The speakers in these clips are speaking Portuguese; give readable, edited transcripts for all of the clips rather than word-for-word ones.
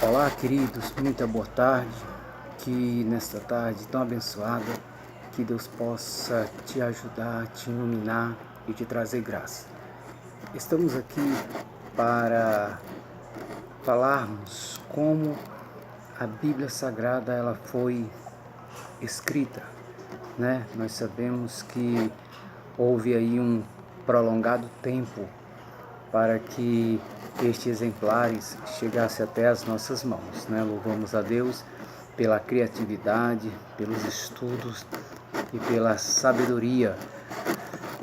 Olá, queridos, muita boa tarde. Que nesta tarde tão abençoada, que Deus possa te ajudar, te iluminar e te trazer graça. Estamos aqui para falarmos como a Bíblia Sagrada ela foi escrita, né? Nós sabemos que houve aí um prolongado tempo para que estes exemplares chegassem até as nossas mãos, né? Louvamos a Deus pela criatividade, pelos estudos e pela sabedoria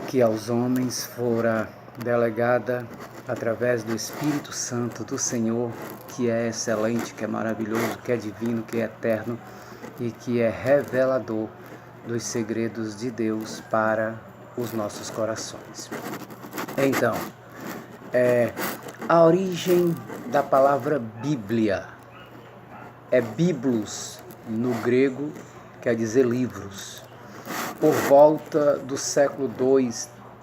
que aos homens fora delegada através do Espírito Santo do Senhor, que é excelente, que é maravilhoso, que é divino, que é eterno e que é revelador dos segredos de Deus para os nossos corações. Então, a origem da palavra Bíblia é biblos no grego, quer dizer livros. Por volta do século II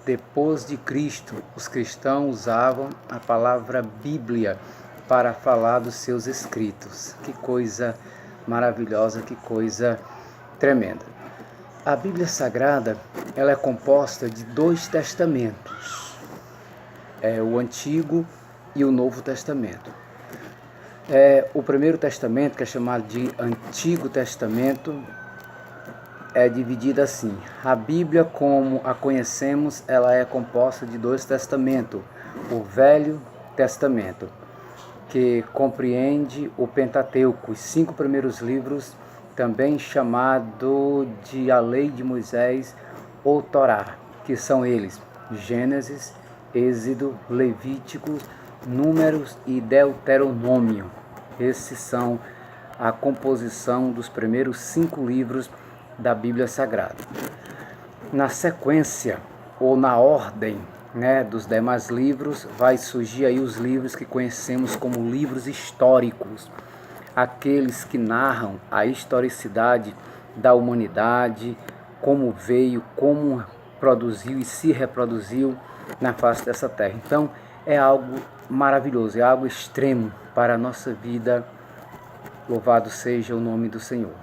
depois de Cristo, os cristãos usavam a palavra Bíblia para falar dos seus escritos. Que coisa maravilhosa, que coisa tremenda. A Bíblia Sagrada ela é composta de 2 testamentos, o Antigo e o Novo Testamento. O Primeiro Testamento, que é chamado de Antigo Testamento, é dividida assim. A Bíblia, como a conhecemos, ela é composta de 2 testamentos. O Velho Testamento, que compreende o Pentateuco, os 5 primeiros livros, também chamado de a Lei de Moisés ou Torá, que são eles Gênesis, Êxodo, Levítico, Números e Deuteronômio. Esses são a composição dos primeiros 5 livros da Bíblia Sagrada. Na sequência, ou na ordem, dos demais livros, vai surgir aí os livros que conhecemos como livros históricos, aqueles que narram a historicidade da humanidade, como veio, como produziu e se reproduziu na face dessa terra. Então, é algo maravilhoso, é algo extremo para a nossa vida. Louvado seja o nome do Senhor.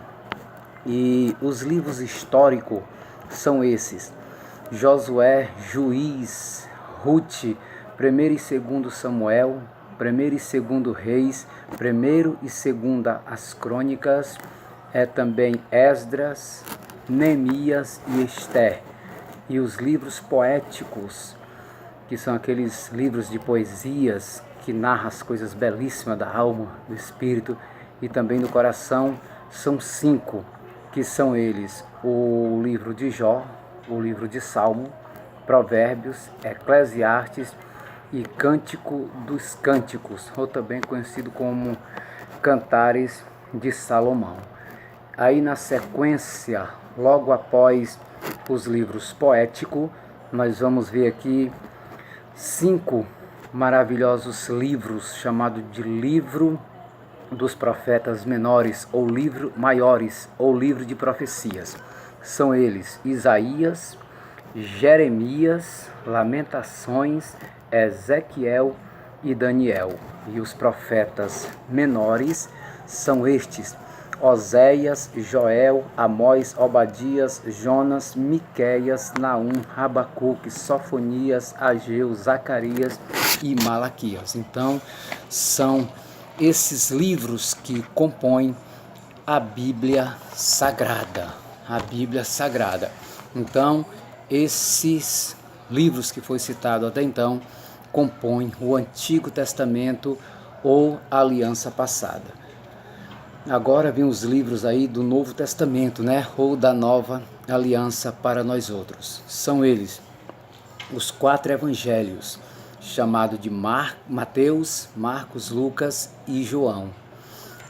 E os livros históricos são esses: Josué, Juiz, Ruth, 1º e 2º Samuel, 1º e 2º Reis, 1º e 2º as Crônicas, também Esdras, Neemias e Esther. E os livros poéticos, que são aqueles livros de poesias que narram as coisas belíssimas da alma, do espírito e também do coração, são 5, que são eles: o livro de Jó, o livro de Salmo, Provérbios, Eclesiastes e Cântico dos Cânticos, ou também conhecido como Cantares de Salomão. Aí na sequência, logo após os livros poéticos, nós vamos ver aqui 5 maravilhosos livros, chamados de livro dos profetas menores, ou livro maiores, ou livro de profecias. São eles Isaías, Jeremias, Lamentações, Ezequiel e Daniel. E os profetas menores são estes: Oséias, Joel, Amós, Obadias, Jonas, Miqueias, Naum, Abacuque, Sofonias, Ageu, Zacarias e Malaquias. Então, são esses livros que compõem a Bíblia Sagrada. A Bíblia Sagrada. Então, esses livros que foi citado até então compõem o Antigo Testamento ou a Aliança Passada. Agora vem os livros aí do Novo Testamento, ou da Nova Aliança para nós outros. São eles os 4 evangelhos, chamado de Mateus, Marcos, Lucas e João.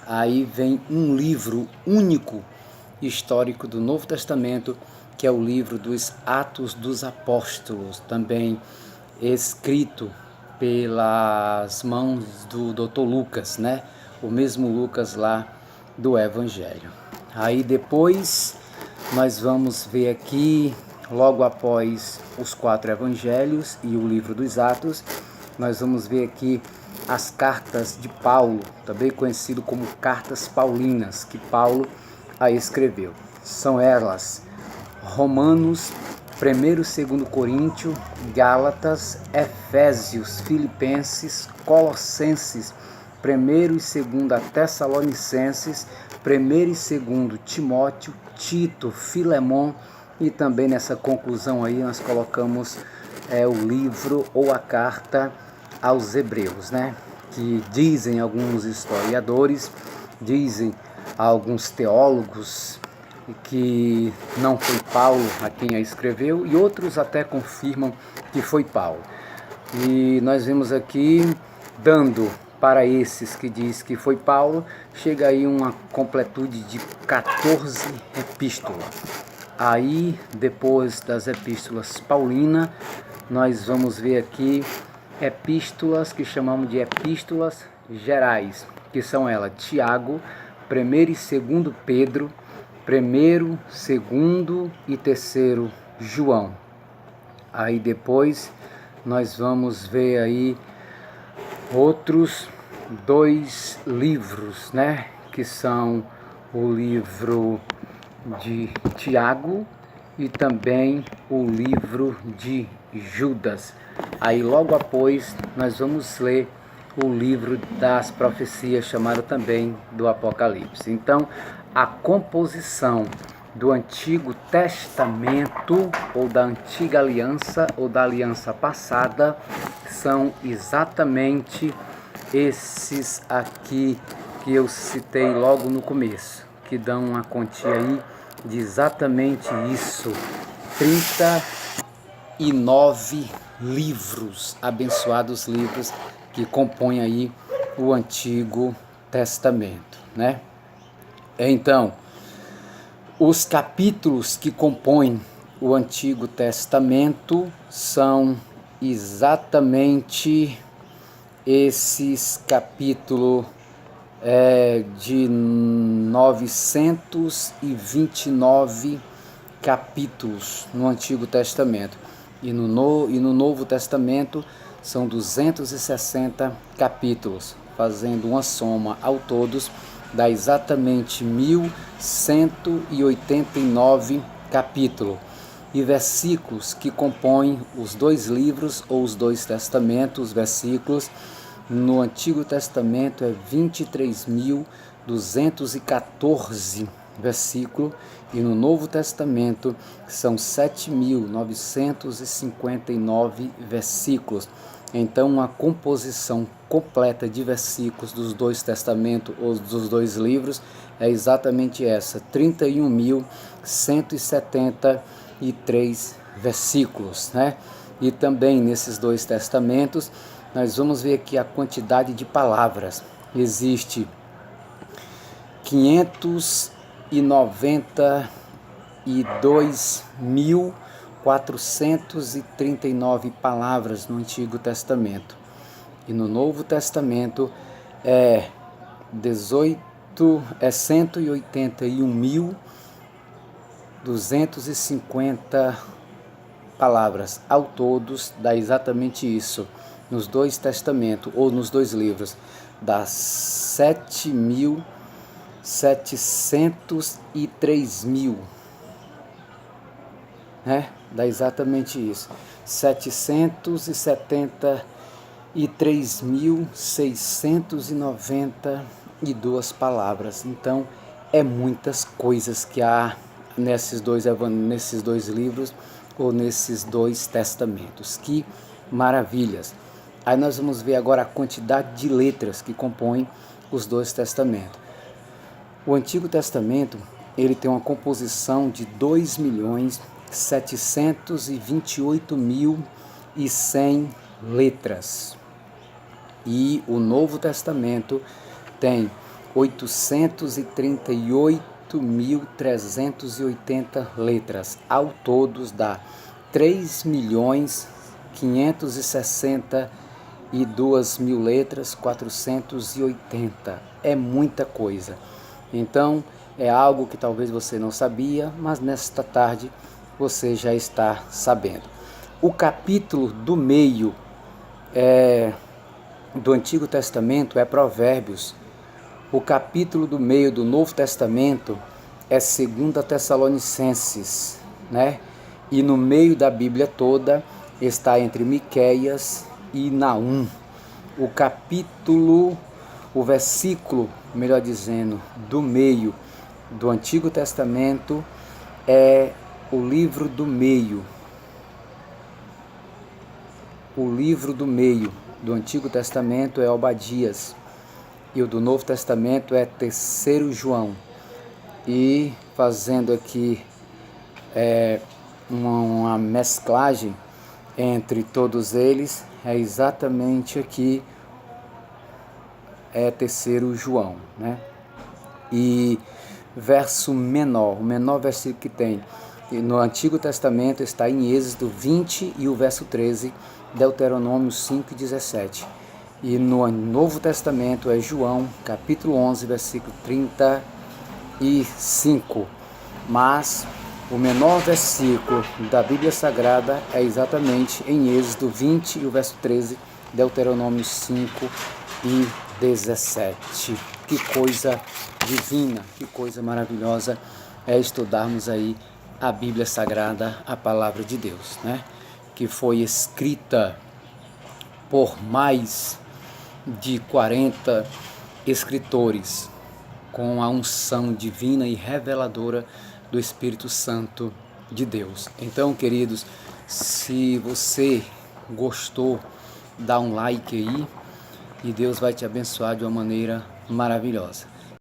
Aí vem um livro único histórico do Novo Testamento, que é o livro dos Atos dos Apóstolos, também escrito pelas mãos do Dr. Lucas, o mesmo Lucas lá do Evangelho. Aí depois nós vamos ver aqui, logo após os 4 evangelhos e o livro dos Atos, nós vamos ver aqui as cartas de Paulo, também conhecido como cartas paulinas, que Paulo a escreveu. São elas Romanos, 1º e 2º Coríntios, Gálatas, Efésios, Filipenses, Colossenses, 1º e 2º Tessalonicenses, 1º e 2º Timóteo, Tito, Filemon, e também nessa conclusão aí nós colocamos o livro ou a carta aos Hebreus, né? Que dizem alguns historiadores, dizem alguns teólogos que não foi Paulo a quem a escreveu, e outros até confirmam que foi Paulo. E nós vemos aqui, dando para esses que diz que foi Paulo, chega aí uma completude de 14 epístolas. Aí, depois das epístolas paulinas, nós vamos ver aqui epístolas que chamamos de epístolas gerais, que são elas Tiago, 1º e 2º Pedro, 1º, 2º e 3º João. Aí depois nós vamos ver aí outros 2 livros, né? Que são o livro de Tiago e também o livro de Judas. Aí logo após nós vamos ler o livro das profecias, chamado também do Apocalipse. Então, a composição do Antigo Testamento, ou da Antiga Aliança, ou da Aliança Passada, são exatamente esses aqui que eu citei logo no começo, que dão uma quantia aí de exatamente isso: 39 livros, abençoados livros que compõem aí o Antigo Testamento, né? Então, os capítulos que compõem o Antigo Testamento são exatamente esses capítulos de 929 capítulos no Antigo Testamento. E no Novo Testamento são 260 capítulos, fazendo uma soma ao todos, dá exatamente 1189 capítulos. E versículos que compõem os 2 livros ou os 2 testamentos, os versículos no Antigo Testamento é 23.214 versículos, e no Novo Testamento são 7.959 versículos. Então, uma composição completa de versículos dos 2 testamentos ou dos 2 livros é exatamente essa: 31.173 versículos, né? E também nesses 2 testamentos nós vamos ver aqui a quantidade de palavras. Existe 592.439 palavras no Antigo Testamento. E no Novo Testamento é 181.250 palavras. Ao todos dá exatamente isso. Nos 2 testamentos ou nos 2 livros dá 703.000, né? Dá exatamente isso, 773.692 palavras. Então, é muitas coisas que há nesses dois livros ou nesses 2 testamentos. Que maravilhas! Aí nós vamos ver agora a quantidade de letras que compõem os 2 testamentos. O Antigo Testamento, ele tem uma composição de 2.728.100 letras. E o Novo Testamento tem 838.380 letras. Ao todos dá 3.562.000 letras, 480. É muita coisa. Então, é algo que talvez você não sabia, mas nesta tarde você já está sabendo. O capítulo do meio do Antigo Testamento é Provérbios. O capítulo do meio do Novo Testamento é 2 Tessalonicenses, né? E no meio da Bíblia toda está entre Miqueias e Naum. O versículo, melhor dizendo, do meio do Antigo Testamento é o livro do meio. O livro do meio do Antigo Testamento é Obadias e o do Novo Testamento é 3 João. E fazendo aqui uma mesclagem entre todos eles, é exatamente aqui é 3 João, né? E verso menor, o menor versículo que tem no Antigo Testamento está em Êxodo 20 e o verso 13, Deuteronômio 5 e 17. E no Novo Testamento é João, capítulo 11, versículo 35. Mas o menor versículo da Bíblia Sagrada é exatamente em Êxodo 20 e o verso 13, Deuteronômio 5 e 17. Que coisa divina, que coisa maravilhosa é estudarmos aí a Bíblia Sagrada, a Palavra de Deus, né? Que foi escrita por mais de 40 escritores com a unção divina e reveladora do Espírito Santo de Deus. Então, queridos, se você gostou, dá um like aí e Deus vai te abençoar de uma maneira maravilhosa.